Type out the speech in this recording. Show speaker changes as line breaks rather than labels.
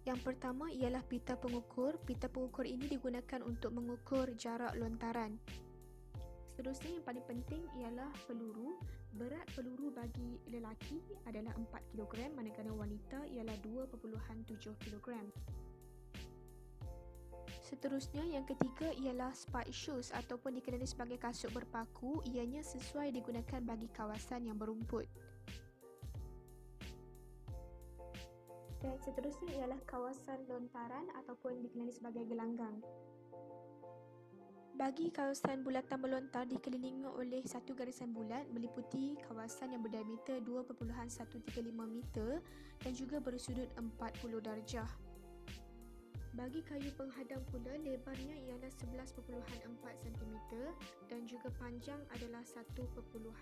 Yang pertama ialah pita pengukur. Pita pengukur ini digunakan untuk mengukur jarak lontaran. Seterusnya yang paling penting ialah peluru. Berat peluru bagi lelaki adalah 4 kg, manakala wanita ialah 2.7 kg. Seterusnya yang ketiga ialah spike shoes ataupun dikenali sebagai kasut berpaku. Ianya sesuai digunakan bagi kawasan yang berumput. Dan seterusnya ialah kawasan lontaran ataupun dikenali sebagai gelanggang. Bagi kawasan bulatan melontar dikelilingi oleh satu garisan bulat meliputi kawasan yang berdiameter 2.135 meter dan juga bersudut 40 darjah. Bagi kayu penghadang pula, lebarnya ialah 11.4 cm dan juga panjang adalah 1.22